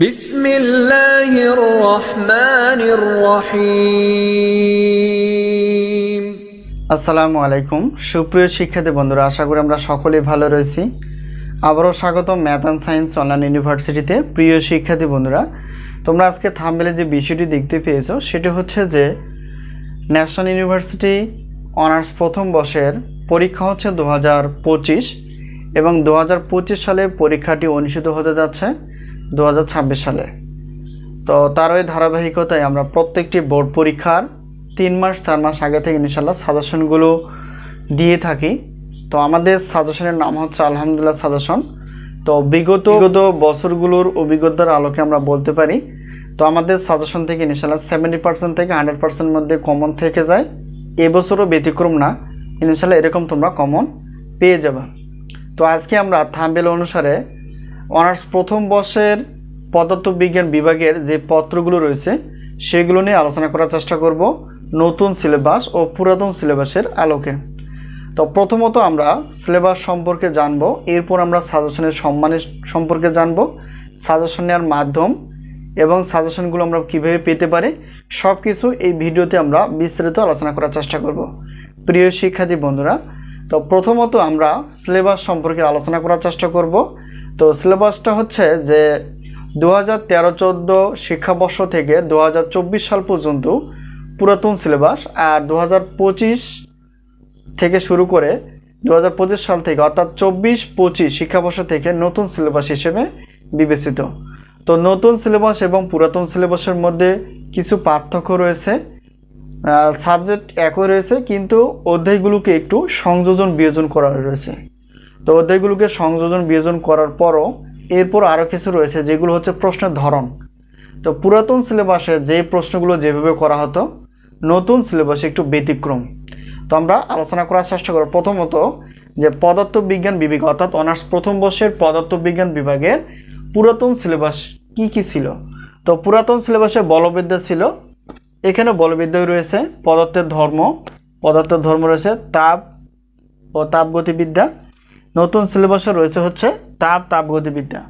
বিসমিল্লাহির রহমানির রহিম। আসসালামু আলাইকুম সুপ্রিয় শিক্ষার্থী বন্ধুরা, আশা করি আমরা সকলেই ভালো রয়েছি। আবারও স্বাগতম ম্যাথ অ্যান্ড সায়েন্স অনলাইন ইউনিভার্সিটিতে। প্রিয় শিক্ষার্থী বন্ধুরা, তোমরা আজকে থাম্বনেলে যে বিষয়টি দেখতে পেয়েছো সেটি হচ্ছে যে ন্যাশনাল ইউনিভার্সিটি অনার্স প্রথম বর্ষের পরীক্ষা হচ্ছে 2025 এবং 2025 সালে পরীক্ষাটি অনুষ্ঠিত হতে যাচ্ছে 2026 সালে। তো তার ওই ধারাবাহিকতায় আমরা প্রত্যেকটি বোর্ড পরীক্ষার 3 মাস 4 মাস আগে থেকে ইনশাল্লাহ সাজেশনগুলো দিয়ে থাকি। তো আমাদের সাজেশনের নাম হচ্ছে আলহামদুলিল্লাহ সাজেশন। তো বিগত বছরগুলোর অভিজ্ঞতার আলোকে আমরা বলতে পারি, তো আমাদের সাজেশন থেকে ইনশাল্লাহ 70% থেকে 100% মধ্যে কমন থেকে যায়। এবছরও ব্যতিক্রম না, ইনশাল্লাহ এরকম তোমরা কমন পেয়ে যাবে। তো আজকে আমরা থাম্বনেল অনুসারে অনার্স প্রথম বর্ষের পদার্থবিজ্ঞান বিভাগের যে পত্রগুলো রয়েছে সেগুলো নিয়ে আলোচনা করার চেষ্টা করব নতুন সিলেবাস ও পুরাতন সিলেবাসের আলোকে। তো প্রথমত আমরা সিলেবাস সম্পর্কে জানব, এরপর আমরা সাজেশনের সম্মানের সম্পর্কে জানব, সাজেশন নেওয়ার মাধ্যম এবং সাজেশনগুলো আমরা কীভাবে পেতে পারি সব কিছু এই ভিডিওতে আমরা বিস্তারিত আলোচনা করার চেষ্টা করব। প্রিয় শিক্ষার্থী বন্ধুরা, তো প্রথমত আমরা সিলেবাস সম্পর্কে আলোচনা করার চেষ্টা করব। তো সিলেবাসটা হচ্ছে যে 2013-14 শিক্ষাবর্ষ থেকে 2024 সাল পর্যন্ত পুরাতন সিলেবাস, আর 2025 থেকে শুরু করে 2025 সাল থেকে অর্থাৎ 24-25 শিক্ষাবর্ষ থেকে নতুন সিলেবাস হিসেবে বিবেচিত। তো নতুন সিলেবাস এবং পুরাতন সিলেবাসের মধ্যে কিছু পার্থক্য রয়েছে। সাবজেক্ট একই রয়েছে কিন্তু অধ্যায়গুলোকে একটু সংযোজন বিয়োজন করা রয়েছে। তো অধ্যায়গুলোকে সংযোজন বিয়োজন করার পরও এরপর আরও কিছু রয়েছে যেগুলো হচ্ছে প্রশ্নের ধরন। তো পুরাতন সিলেবাসে যে প্রশ্নগুলো যেভাবে করা হতো নতুন সিলেবাসে একটু ব্যতিক্রম। তো আমরা আলোচনা করার চেষ্টা করব প্রথমত যে পদার্থবিজ্ঞান বিভাগ অর্থাৎ অনার্স প্রথম বর্ষের পদার্থবিজ্ঞান বিভাগের পুরাতন সিলেবাস কি কি ছিল। তো পুরাতন সিলেবাসে বলবিদ্যা ছিল, এখানে বলবিদ্যায় রয়েছে পদার্থের ধর্ম রয়েছে তাপ ও তাপগতিবিদ্যা। নতুন সিলেবাসে রয়েছে হচ্ছে তাপগতিবিদ্যা।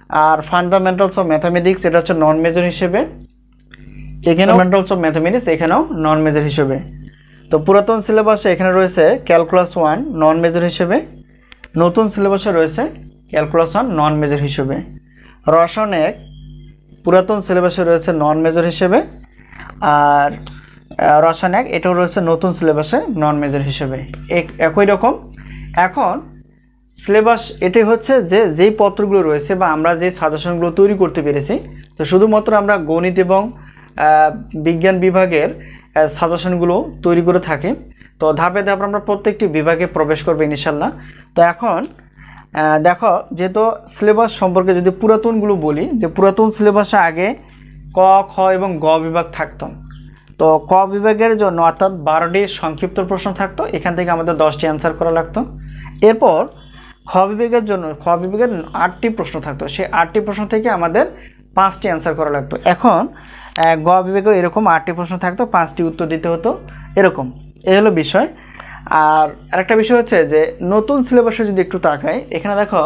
আর ফান্ডামেন্টালস অফ ম্যাথামেটিক্স এটা হচ্ছে নন মেজর হিসেবে, এখানেও ফান্ডামেন্টালস অফ ম্যাথামেটিক্স এখানেও নন মেজর হিসেবে। তো পুরাতন সিলেবাসে এখানে রয়েছে ক্যালকুলাস 1 নন মেজর হিসেবে, নতুন সিলেবাসে রয়েছে ক্যালকুলাস 1 নন মেজর হিসেবে। রসায়ন 1 পুরাতন সিলেবাসে রয়েছে নন মেজর হিসেবে, আর রসায়ন 1 এটাও রয়েছে নতুন সিলেবাসে নন মেজর হিসেবে। একই রকম এখন সিলেবাস এটাই হচ্ছে যে যেই পত্রগুলো রয়েছে বা আমরা যে সাজেশনগুলো তৈরি করতে পেরেছি, তো শুধুমাত্র আমরা গণিত এবং বিজ্ঞান বিভাগের সাজেশনগুলো তৈরি করে থাকি। তো ধাপে ধাপে আমরা প্রত্যেকটি বিভাগে প্রবেশ করবো ইনশাল্লাহ। তো এখন দেখো, যেহেতু সিলেবাস সম্পর্কে যদি পুরাতনগুলো বলি, যে পুরাতন সিলেবাসে আগে ক, খ এবং গ বিভাগ থাকতো। তো ক বিভাগের জন্য অর্থাৎ 12টি সংক্ষিপ্ত প্রশ্ন থাকতো, এখান থেকে আমাদের 10টি অ্যান্সার করা লাগতো। এরপর খ বিভাগের জন্য 8টি প্রশ্ন থাকতো, সেই 8টি প্রশ্ন থেকে আমাদের 5টি অ্যান্সার করা লাগতো। এখন গ বিভাগে এরকম 8টি প্রশ্ন থাকতো, 5টি উত্তর দিতে হতো, এরকম এই হলো বিষয়। আর আরেকটা বিষয় হচ্ছে যে নতুন সিলেবাসে যদি একটু তাকাই, এখানে দেখো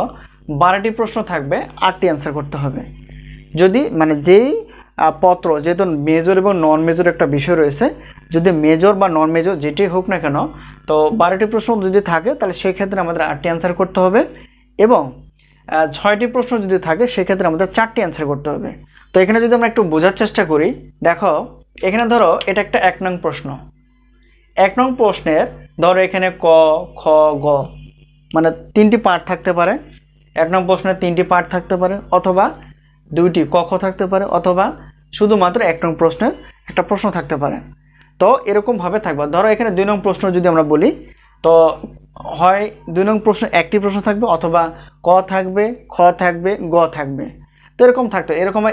12টি প্রশ্ন থাকবে, 8টি অ্যান্সার করতে হবে। যদি মানে যেই পত্র যেহেতু মেজর এবং নন মেজর একটা বিষয় রয়েছে, যদি মেজর বা নন মেজর যেটাই হোক না কেন, তো 12টি প্রশ্ন যদি থাকে তাহলে সেক্ষেত্রে আমাদের 8টি অ্যান্সার করতে হবে, এবং 6টি প্রশ্ন যদি থাকে সেক্ষেত্রে আমাদের 4টি অ্যান্সার করতে হবে। তো এখানে যদি আমরা একটু বোঝার চেষ্টা করি, দেখো এখানে ধরো এটা একটা 1 নং প্রশ্ন। 1 নং প্রশ্নের ধরো এখানে ক, খ, গ মানে 3টি পার্ট থাকতে পারে। 1 নং প্রশ্নের 3টি পার্ট থাকতে পারে, অথবা 2টি ক, খ থাকতে পারে, অথবা শুধুমাত্র 1 নং প্রশ্নের একটা প্রশ্ন থাকতে পারে। তো এরকমভাবে থাকবে। ধরো এখানে 2 নং প্রশ্ন যদি আমরা বলি, তো হয় 2 নং প্রশ্ন একটি প্রশ্ন থাকবে, অথবা ক থাকবে, খ থাকবে, গ থাকবে। তো এরকম থাকতো, এরকম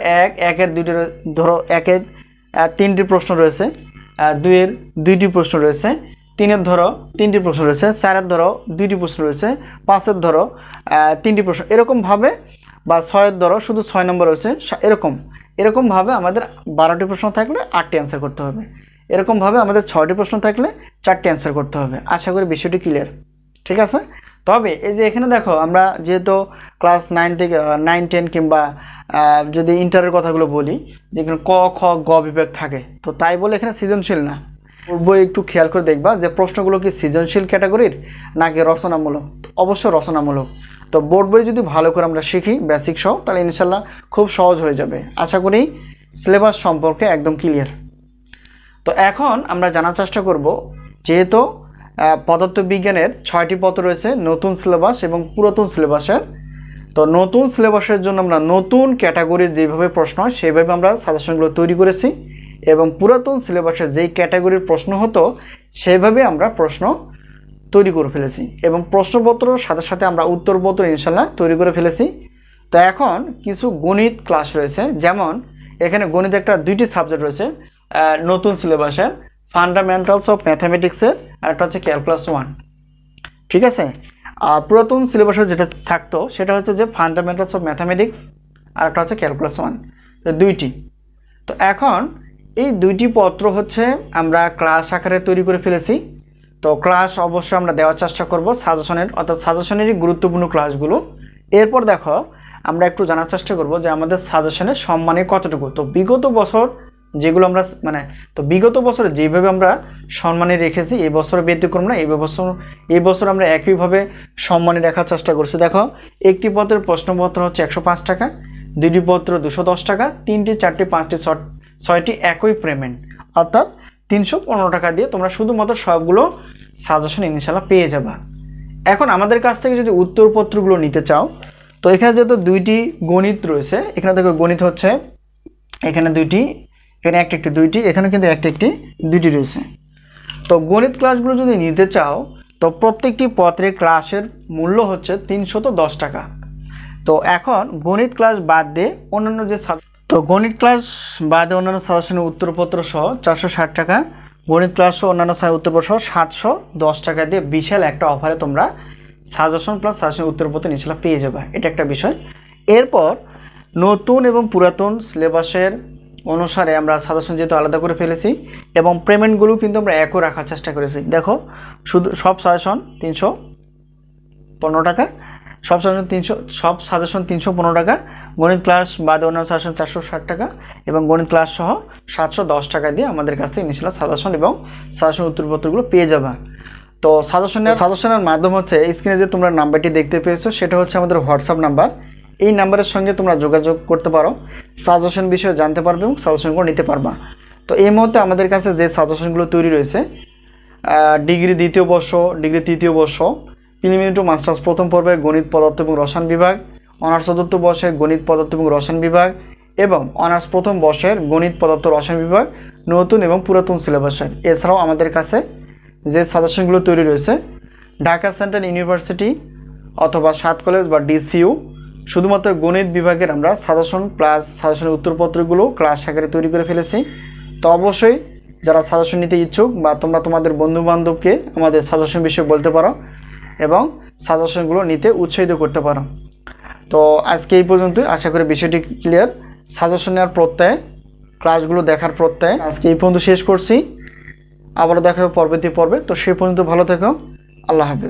একের 2টি, ধরো 1-এর 3টি প্রশ্ন রয়েছে, 2-এর 2টি প্রশ্ন রয়েছে, 3-এর ধরো 3টি প্রশ্ন রয়েছে, 4-এর ধরো 2টি প্রশ্ন রয়েছে, 5-এর ধরো 3টি প্রশ্ন, এরকমভাবে, বা 6-এর ধরো শুধু 6 নম্বর রয়েছে, এরকমভাবে আমাদের 12টি প্রশ্ন থাকলে 8টি অ্যান্সার করতে হবে। এরকমভাবে আমাদের 6টি প্রশ্ন থাকলে 4টি অ্যান্সার করতে হবে। আশা করি বিষয়টি ক্লিয়ার, ঠিক আছে। তবে এই যে এখানে দেখো আমরা যেহেতু ক্লাস 9 থেকে 9-10 কিংবা যদি ইন্টারের কথাগুলো বলি, যেখানে ক খ গ বিভাগ থাকে, তো তাই বলে এখানে সৃজনশীল না। বই একটু খেয়াল করে দেখবা যে প্রশ্নগুলো কি সৃজনশীল ক্যাটাগরির নাকি রচনামূলক। অবশ্যই রচনামূলক। তো বোর্ড বই যদি ভালো করে আমরা শিখি বেসিক সহ, তাহলে ইনশাল্লাহ খুব সহজ হয়ে যাবে। আশা করি সিলেবাস সম্পর্কে একদম ক্লিয়ার। তো এখন আমরা জানার চেষ্টা করব, যেহেতু পদার্থবিজ্ঞানের 6টি পত্র রয়েছে, নতুন সিলেবাস এবং পুরাতন সিলেবাসের। তো নতুন সিলেবাসের জন্য আমরা নতুন ক্যাটাগরির যেভাবে প্রশ্ন হয় সেইভাবে আমরা সাজেশনগুলো তৈরি করেছি, এবং পুরাতন সিলেবাসে যেই ক্যাটাগরির প্রশ্ন হতো সেইভাবে আমরা প্রশ্ন তৈরি করে ফেলেছি, এবং প্রশ্নপত্রর সাথে সাথে আমরা উত্তরপত্র ইনশাল্লাহ তৈরি করে ফেলেছি। তো এখন কিছু গণিত ক্লাস রয়েছে, যেমন এখানে গণিত একটা 2টি সাবজেক্ট রয়েছে নতুন সিলেবাসের, ফান্ডামেন্টালস অফ ম্যাথামেটিক্সের, আর একটা হচ্ছে ক্যালকুলাস 1। ঠিক আছে, আর পুরাতন সিলেবাসে যেটা থাকতো সেটা হচ্ছে যে ফান্ডামেন্টালস অফ ম্যাথামেটিক্স, আর একটা হচ্ছে ক্যালকুলাস 1, তো 2টি। তো এখন এই 2টি পত্র হচ্ছে আমরা ক্লাস আকারে তৈরি করে ফেলেছি। তো ক্লাস অবশ্যই আমরা দেওয়ার চেষ্টা করব সাজেশনের, অর্থাৎ সাজেশনেরই গুরুত্বপূর্ণ ক্লাসগুলো। এরপর দেখো আমরা একটু জানার চেষ্টা করব যে আমাদের সাজেশনের সম্মানে কতটুকু। তো বিগত বছর যেগুলো আমরা তো বিগত বছরে যেভাবে আমরা সম্মানে রেখেছি, এই বছরে ব্যতিক্রম না। এই বছর আমরা একইভাবে সম্মানে রাখার চেষ্টা করছি। দেখো, একটি পত্রের প্রশ্নপত্র হচ্ছে 105 টাকা, 2টি পত্র 210 টাকা, 3টি 4টি 5টি 6টি একই পেমেন্ট, অর্থাৎ 315 টাকা দিয়ে তোমরা শুধুমাত্র সবগুলো সাজেশন ইনশাল্লাহ পেয়ে যাবা। এখন আমাদের কাছ থেকে যদি উত্তরপত্রগুলো নিতে চাও, তো এখানে যেহেতু 2টি গণিত রয়েছে, এখানে দেখো গণিত হচ্ছে এখানে 2টি, এখানে একটি 2টি, এখানে কিন্তু একটি 2টি রয়েছে। তো গণিত ক্লাসগুলো যদি নিতে চাও, তো প্রত্যেকটি পত্রের ক্লাসের মূল্য হচ্ছে 310 টাকা। তো এখন গণিত ক্লাস বাদ দিয়ে অন্যান্য যে গণিত ক্লাস বাদে অন্যান্য সাজেশনের উত্তরপত্র সহ 460 টাকা, গণিত ক্লাস সহ অন্যান্য উত্তরপত্র সহ 710 টাকা দিয়ে বিশাল একটা অফারে তোমরা সাজেশন প্লাস সাজেশনের উত্তরপত্র ইনশাল্লাহ পেয়ে যাবে। এটা একটা বিষয়। এরপর নতুন এবং পুরাতন সিলেবাসের অনুসারে আমরা সাজেশন যেহেতু আলাদা করে ফেলেছি, এবং পেমেন্টগুলো কিন্তু আমরা একই রাখার চেষ্টা করেছি। দেখো, শুধু সব সাজেশন 315 টাকা, সব সাজেশন 315 টাকা, গণিত ক্লাস বাদে অন্যান্য সাজেশন 460 টাকা, এবং গণিত ক্লাস সহ 710 টাকা দিয়ে আমাদের কাছ থেকে ইনশাল্লাহ সাজেশন এবং সাজেশন উত্তরপত্রগুলো পেয়ে যাবা। তো সাজেশনের মাধ্যম হচ্ছে স্ক্রিনে যে তোমরা নাম্বারটি দেখতে পেয়েছো, সেটা হচ্ছে আমাদের হোয়াটসঅ্যাপ নাম্বার। এই নাম্বারের সঙ্গে তোমরা যোগাযোগ করতে পারো, সাজেশন বিষয়ে জানতে পারবে এবং সাজেশনগুলো নিতে পারবা। তো এই মুহূর্তে আমাদের কাছে যে সাজেশনগুলো তৈরি রয়েছে, ডিগ্রি 2য় বর্ষ, ডিগ্রি 3য় বর্ষ, প্রিলিমিনারি টু মাস্টার্স প্রথম পর্বে গণিত পদার্থ এবং রসায়ন বিভাগ, অনার্স 4র্থ বর্ষের গণিত পদার্থ এবং রসায়ন বিভাগ, এবং অনার্স প্রথম বর্ষের গণিত পদার্থ রসায়ন বিভাগ নতুন এবং পুরাতন সিলেবাসের। এছাড়াও আমাদের কাছে যে সাজেশনগুলো তৈরি রয়েছে, ঢাকা সেন্ট্রাল ইউনিভার্সিটি অথবা 7 কলেজ বা DCU, শুধুমাত্র গণিত বিভাগের আমরা সাজেশন প্লাস সাজেশনের উত্তরপত্রগুলো ক্লাস আকারে তৈরি করে ফেলেছি। তো অবশ্যই যারা সাজেশন নিতে ইচ্ছুক বা তোমরা তোমাদের বন্ধুবান্ধবকে আমাদের সাজেশন বিষয়ে বলতে পারো এবং সাজেশনগুলো নিতে উৎসাহিত করতে পারো। তো আজকে এই পর্যন্তই, আশা করি বিষয়টি ক্লিয়ার। সাজেশন নেওয়ার প্রত্যয়, ক্লাসগুলো দেখার প্রত্যয় আজকে এই পর্যন্ত শেষ করছি। আবারও দেখা হবে পরবর্তী পর্বে। তো সেই পর্যন্ত ভালো থেকো। আল্লাহ হাফেজ।